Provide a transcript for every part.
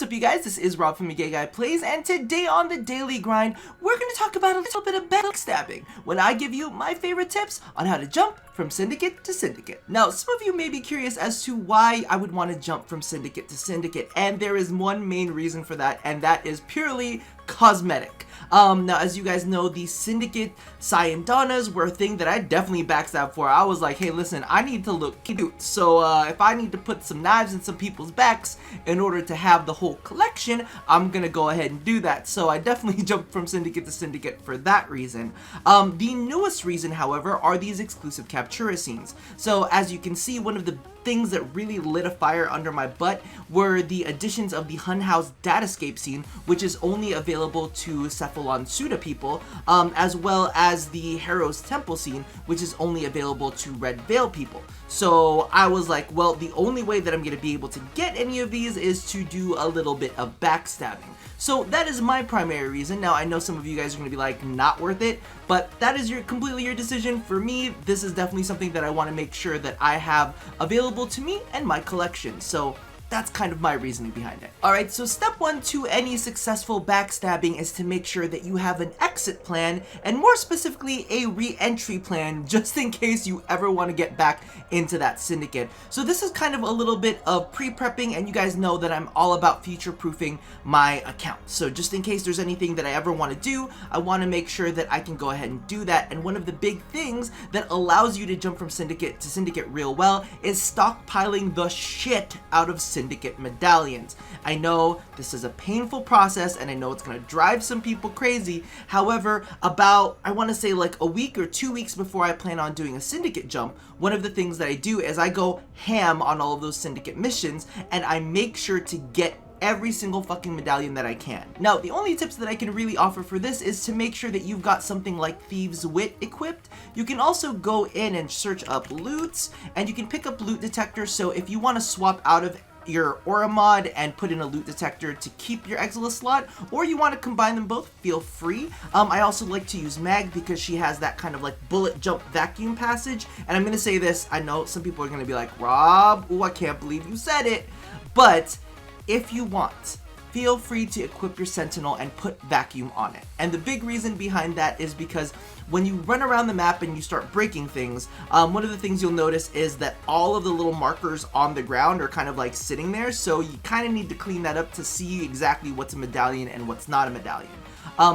What's up, you guys? This is Rob from Gay Guy Plays, and today on the Daily Grind, we're going to talk about a little bit of backstabbing when I give you my favorite tips on how to jump from Syndicate to Syndicate. Now, some of you may be curious as to why I would want to jump from Syndicate to Syndicate, and there is one main reason for that, and that is purely cosmetic. Now, as you guys know, the Syndicate Syandonas were a thing that I definitely backstabbed for. I was like, hey, listen, I need to look cute, so if I need to put some knives in some people's backs in order to have the whole collection, I'm gonna go ahead and do that. So I definitely jumped from Syndicate to Syndicate for that reason. The newest reason, however, are these exclusive Captura scenes. So as you can see, one of the things that really lit a fire under my butt were the additions of the Hun House Datascape scene, which is only available to Cephalon Suda people, as well as the Heroes Temple scene, which is only available to Red Veil people. So I was like, well, the only way that I'm going to be able to get any of these is to do a little bit of backstabbing. So that is my primary reason. Now, I know some of you guys are going to be like, not worth it, but that is completely your decision. For me, this is definitely something that I want to make sure that I have available to me and my collection. So that's kind of my reasoning behind it. Alright, so step one to any successful backstabbing is to make sure that you have an exit plan, and more specifically, a re-entry plan, just in case you ever want to get back into that syndicate. So this is kind of a little bit of pre-prepping, and you guys know that I'm all about future-proofing my account. So just in case there's anything that I ever want to do, I want to make sure that I can go ahead and do that. And one of the big things that allows you to jump from syndicate to syndicate real well is stockpiling the shit out of Syndicate medallions. I know this is a painful process, and I know it's going to drive some people crazy. However, about, I want to say like a week or 2 weeks before I plan on doing a syndicate jump, one of the things that I do is I go ham on all of those syndicate missions, and I make sure to get every single fucking medallion that I can. Now, the only tips that I can really offer for this is to make sure that you've got something like Thieves' Wit equipped. You can also go in and search up loots, and you can pick up loot detectors. So if you want to swap out of your aura mod and put in a loot detector to keep your Exilus slot, or you want to combine them both, feel free. I also like to use Mag because she has that kind of like bullet jump vacuum passage. And I'm going to say this, I know some people are going to be like, Rob, oh, I can't believe you said it. But if you want, feel free to equip your Sentinel and put vacuum on it. And the big reason behind that is because when you run around the map and you start breaking things, one of the things you'll notice is that all of the little markers on the ground are kind of like sitting there, so you kind of need to clean that up to see exactly what's a medallion and what's not a medallion.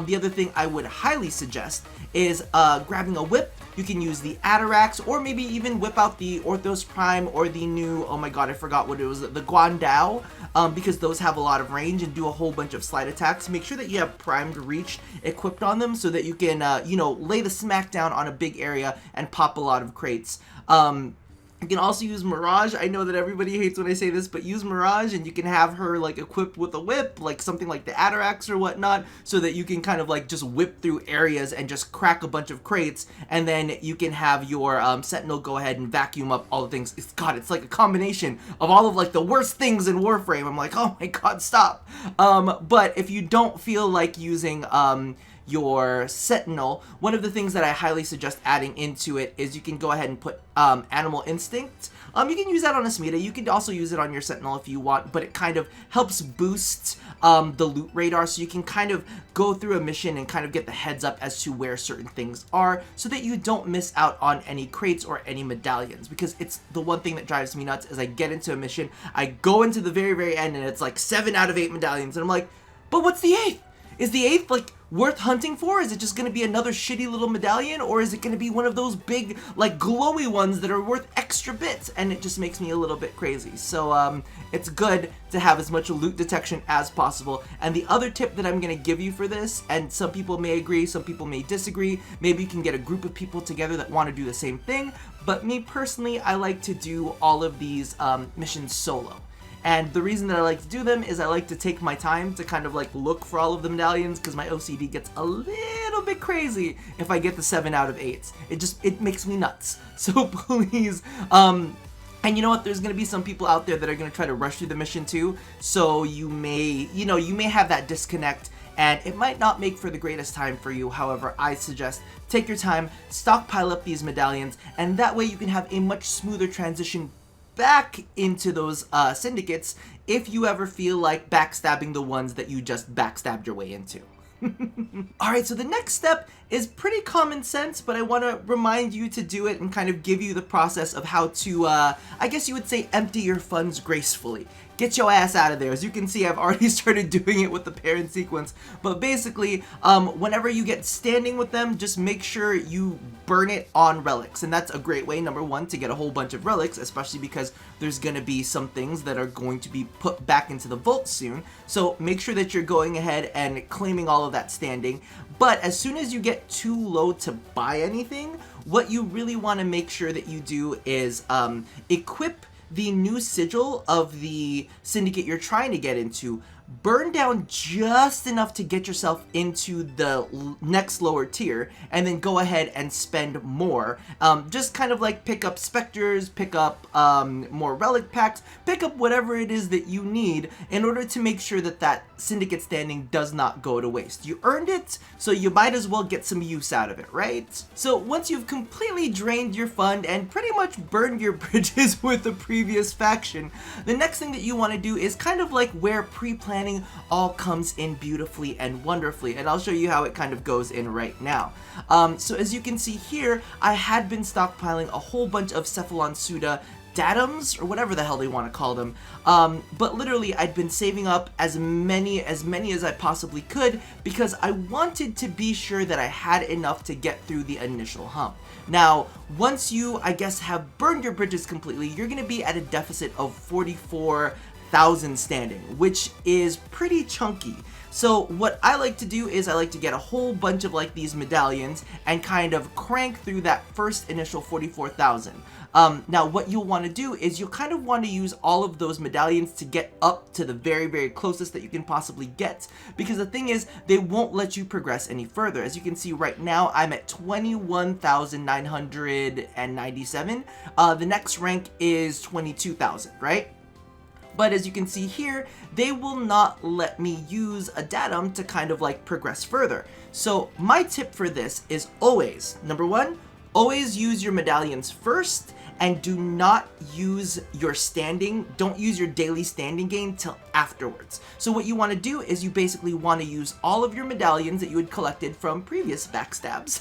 The other thing I would highly suggest is grabbing a whip. You can use the Atarax, or maybe even whip out the Orthos Prime or the new, oh my god, I forgot what it was, the Guandao, because those have a lot of range and do a whole bunch of slide attacks. Make sure that you have primed reach equipped on them so that you can, you know, lay the smackdown on a big area and pop a lot of crates. You can also use Mirage. I know that everybody hates when I say this, but use Mirage and you can have her like equipped with a whip, like something like the Atarax or whatnot, so that you can kind of like just whip through areas and just crack a bunch of crates, and then you can have your Sentinel go ahead and vacuum up all the things. It's like a combination of all of like the worst things in Warframe. I'm like, oh my god, stop. But if you don't feel like using your Sentinel, one of the things that I highly suggest adding into it is you can go ahead and put Animal Instinct. You can use that on a Smita. You can also use it on your Sentinel if you want, but it kind of helps boost the loot radar, so you can kind of go through a mission and kind of get the heads up as to where certain things are, so that you don't miss out on any crates or any medallions. Because it's the one thing that drives me nuts is I get into a mission, I go into the very, very end, and it's like 7 out of 8 medallions, and I'm like, but what's the 8th? Is the 8th like worth hunting for? Is it just going to be another shitty little medallion, or is it going to be one of those big like glowy ones that are worth extra bits? And it just makes me a little bit crazy. So it's good to have as much loot detection as possible. And the other tip that I'm going to give you for this, and some people may agree, some people may disagree, maybe you can get a group of people together that want to do the same thing, but me personally, I like to do all of these missions solo. And the reason that I like to do them is I like to take my time to kind of like look for all of the medallions, because my OCD gets a little bit crazy if I get the 7 out of 8s. It makes me nuts. So please, and you know what, there's going to be some people out there that are going to try to rush through the mission too, so you may have that disconnect, and it might not make for the greatest time for you. However, I suggest take your time, stockpile up these medallions, and that way you can have a much smoother transition back into those syndicates if you ever feel like backstabbing the ones that you just backstabbed your way into. Alright, so the next step is pretty common sense, but I want to remind you to do it and kind of give you the process of how to, I guess you would say, empty your funds gracefully. Get your ass out of there. As you can see, I've already started doing it with the parent sequence, but basically, whenever you get standing with them, just make sure you burn it on relics, and that's a great way, number one, to get a whole bunch of relics, especially because there's going to be some things that are going to be put back into the vault soon, so make sure that you're going ahead and claiming all of that standing. But as soon as you get too low to buy anything, what you really want to make sure that you do is equip the new sigil of the syndicate you're trying to get into, burn down just enough to get yourself into the next lower tier, and then go ahead and spend more. Just kind of like pick up specters, pick up more relic packs, pick up whatever it is that you need in order to make sure that that syndicate standing does not go to waste. You earned it, so you might as well get some use out of it, right? So once you've completely drained your fund and pretty much burned your bridges with the previous faction, the next thing that you want to do is kind of like where pre-planning all comes in beautifully and wonderfully, and I'll show you how it kind of goes in right now. So as you can see here, I had been stockpiling a whole bunch of Cephalon Suda datums, or whatever the hell they want to call them, but literally I'd been saving up as many as I possibly could because I wanted to be sure that I had enough to get through the initial hump. Now, once you, I guess, have burned your bridges completely, you're going to be at a deficit of 44,000 standing, which is pretty chunky. So what I like to do is I like to get a whole bunch of like these medallions and kind of crank through that first initial 44,000. Now what you'll want to do is you'll kind of want to use all of those medallions to get up to the very, very closest that you can possibly get, because the thing is, they won't let you progress any further. As you can see right now, I'm at 21,997. The next rank is 22,000, right? But as you can see here, they will not let me use a datum to kind of like progress further. So my tip for this is always, number one, always use your medallions first, and do not use your standing, don't use your daily standing gain till afterwards. So what you want to do is you basically want to use all of your medallions that you had collected from previous backstabs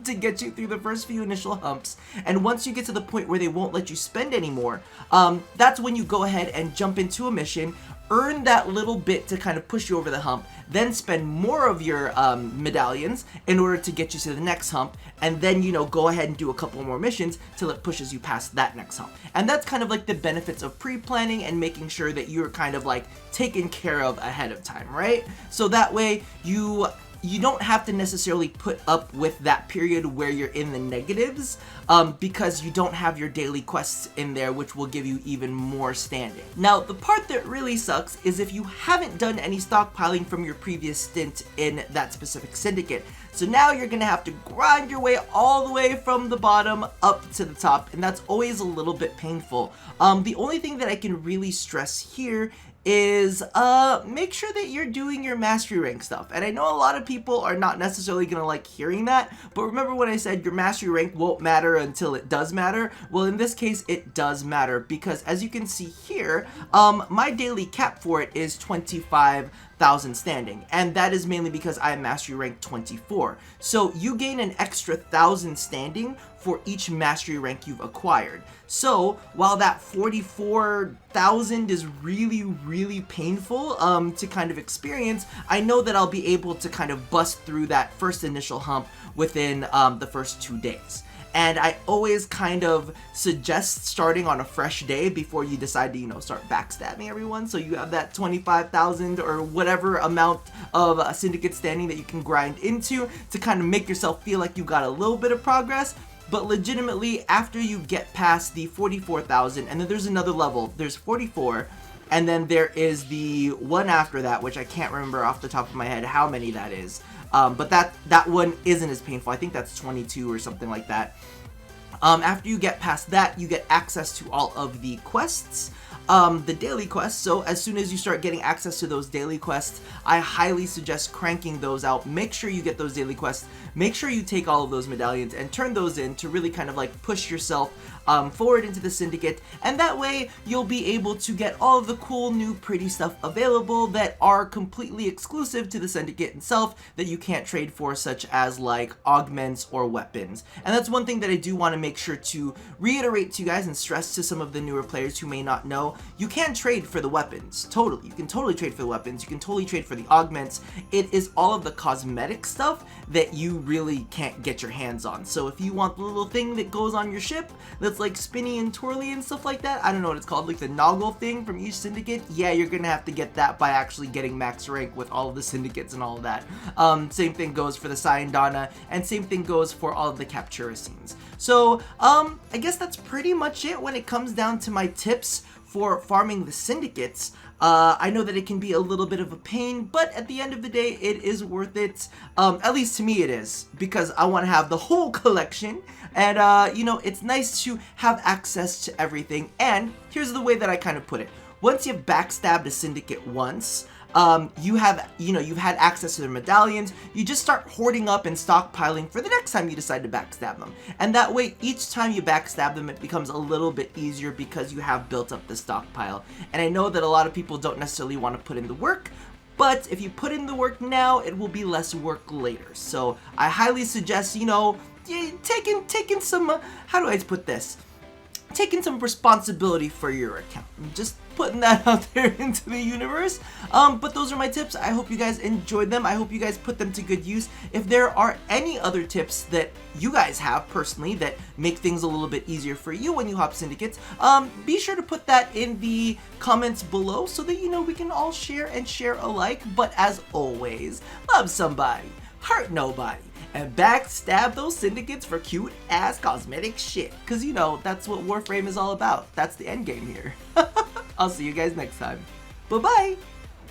to get you through the first few initial humps, and once you get to the point where they won't let you spend anymore, that's when you go ahead and jump into a mission, earn that little bit to kind of push you over the hump, then spend more of your medallions in order to get you to the next hump, and then, you know, go ahead and do a couple more missions till it pushes you past that next hump. And that's kind of like the benefits of pre-planning and making sure that you're kind of like taken care of ahead of time, right? So that way you don't have to necessarily put up with that period where you're in the negatives, because you don't have your daily quests in there, which will give you even more standing. Now, the part that really sucks is if you haven't done any stockpiling from your previous stint in that specific syndicate. So now you're gonna have to grind your way all the way from the bottom up to the top, and that's always a little bit painful. The only thing that I can really stress here is make sure that you're doing your mastery rank stuff. And I know a lot of people are not necessarily gonna like hearing that, but remember when I said your mastery rank won't matter until it does matter? Well, in this case, it does matter, because as you can see here, my daily cap for it is 25,000 standing, and that is mainly because I am mastery rank 24. So you gain an extra 1,000 standing for each mastery rank you've acquired. So while that 44,000 is really, really painful to kind of experience, I know that I'll be able to kind of bust through that first initial hump within the first 2 days. And I always kind of suggest starting on a fresh day before you decide to, you know, start backstabbing everyone. So you have that 25,000 or whatever amount of syndicate standing that you can grind into to kind of make yourself feel like you got a little bit of progress. But legitimately, after you get past the 44,000, and then there's another level, there's 44, and then there is the one after that, which I can't remember off the top of my head how many that is. But that one isn't as painful. I think that's 22 or something like that. After you get past that, you get access to all of the quests, the daily quests. So as soon as you start getting access to those daily quests, I highly suggest cranking those out. Make sure you get those daily quests. Make sure you take all of those medallions and turn those in to really kind of like push yourself forward into the Syndicate, and that way you'll be able to get all of the cool new pretty stuff available that are completely exclusive to the Syndicate itself that you can't trade for, such as like augments or weapons. And that's one thing that I do want to make sure to reiterate to you guys and stress to some of the newer players who may not know. You can trade for the weapons, totally. You can totally trade for the weapons, you can totally trade for the augments. It is all of the cosmetic stuff that you really can't get your hands on. So if you want the little thing that goes on your ship that's like spinny and twirly and stuff like that, I don't know what it's called, like the noggle thing from each Syndicate, yeah, you're gonna have to get that by actually getting max rank with all of the Syndicates and all of that. Same thing goes for the SANDR, and same thing goes for all of the Captura scenes. So I guess that's pretty much it when it comes down to my tips for farming the Syndicates. I know that it can be a little bit of a pain, but at the end of the day, it is worth it. At least to me it is, because I want to have the whole collection, and you know, it's nice to have access to everything. And here's the way that I kind of put it. Once you've backstabbed a Syndicate once, you've had access to their medallions, you just start hoarding up and stockpiling for the next time you decide to backstab them. And that way, each time you backstab them, it becomes a little bit easier because you have built up the stockpile. And I know that a lot of people don't necessarily want to put in the work, but if you put in the work now, it will be less work later. So I highly suggest, you know, taking some, how do I put this? Taking some responsibility for your account. Just putting that out there into the universe. But those are my tips. I hope you guys enjoyed them. I hope you guys put them to good use. If there are any other tips that you guys have personally that make things a little bit easier for you when you hop Syndicates, be sure to put that in the comments below so that, you know, we can all share and share alike. But as always, love somebody, hurt nobody, and backstab those Syndicates for cute ass cosmetic shit. Cause you know, that's what Warframe is all about. That's the end game here. I'll see you guys next time. Bye bye!